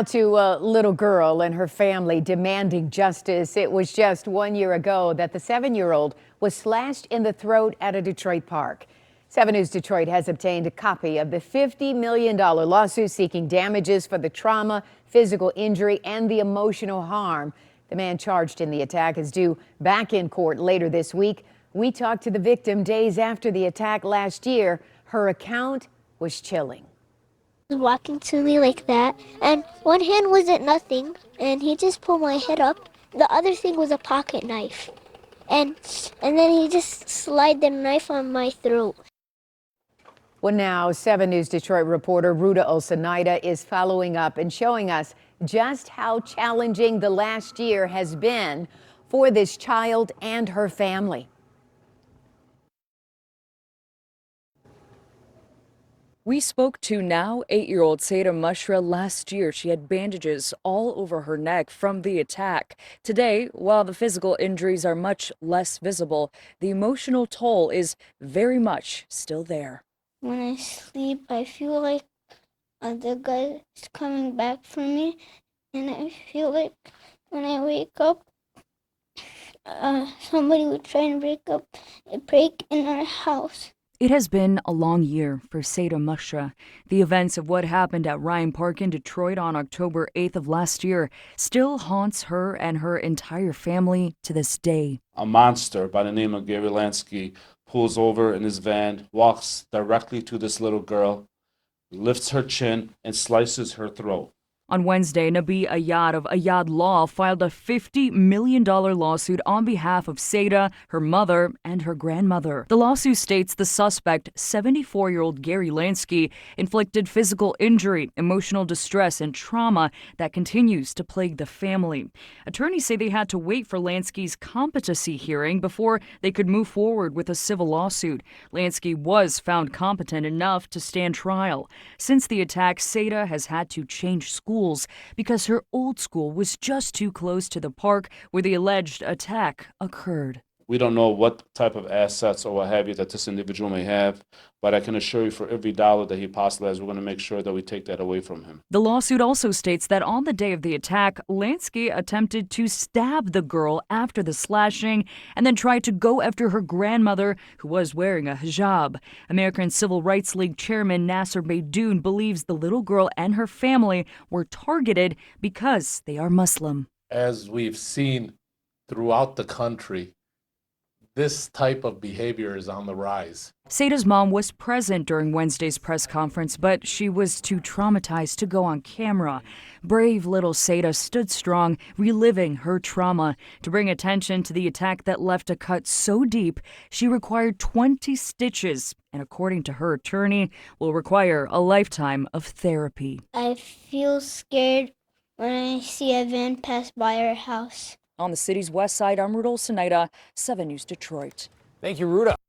To a little girl and her family demanding justice. It was just 1 year ago that the 7-year-old was slashed in the throat at a Detroit park. 7 News Detroit has obtained a copy of the $50 million lawsuit seeking damages for the trauma, physical injury, and the emotional harm. The man charged in the attack is due back in court later this week. We talked to the victim days after the attack last year. Her account was chilling. Walking to me like that, and one hand was at nothing, and he just pulled my head up. The other thing was a pocket knife, and then he just slid the knife on my throat. Well, now 7 News Detroit reporter Ruta Olsanaida is following up and showing us just how challenging the last year has been for this child and her family. We spoke to now 8-year-old Saida Mashrah last year. She had bandages all over her neck from the attack. Today, while the physical injuries are much less visible, the emotional toll is very much still there. When I sleep, I feel like the guy is coming back for me, and I feel like when I wake up, somebody would try and break in our house. It has been a long year for Saida Mashrah. The events of what happened at Ryan Park in Detroit on October 8th of last year still haunts her and her entire family to this day. A monster by the name of Gary Lansky pulls over in his van, walks directly to this little girl, lifts her chin, and slices her throat. On Wednesday, Nabi Ayad of Ayad Law filed a $50 million lawsuit on behalf of Saida, her mother, and her grandmother. The lawsuit states the suspect, 74-year-old Gary Lansky, inflicted physical injury, emotional distress, and trauma that continues to plague the family. Attorneys say they had to wait for Lansky's competency hearing before they could move forward with a civil lawsuit. Lansky was found competent enough to stand trial. Since the attack, Saida has had to change schools because her old school was just too close to the park where the alleged attack occurred. We don't know what type of assets or what have you that this individual may have, but I can assure you for every dollar that he possibly has, we're going to make sure that we take that away from him. The lawsuit also states that on the day of the attack, Lansky attempted to stab the girl after the slashing and then tried to go after her grandmother, who was wearing a hijab. American Civil Rights League chairman Nasser Beydoun believes the little girl and her family were targeted because they are Muslim. As we've seen throughout the country, this type of behavior is on the rise. Saida's mom was present during Wednesday's press conference, but she was too traumatized to go on camera. Brave little Saida stood strong, reliving her trauma. To bring attention to the attack that left a cut so deep, she required 20 stitches, and according to her attorney, will require a lifetime of therapy. I feel scared when I see a van pass by our house. On the city's west side, I'm Ruta Olsanaida, 7 News Detroit. Thank you, Ruta.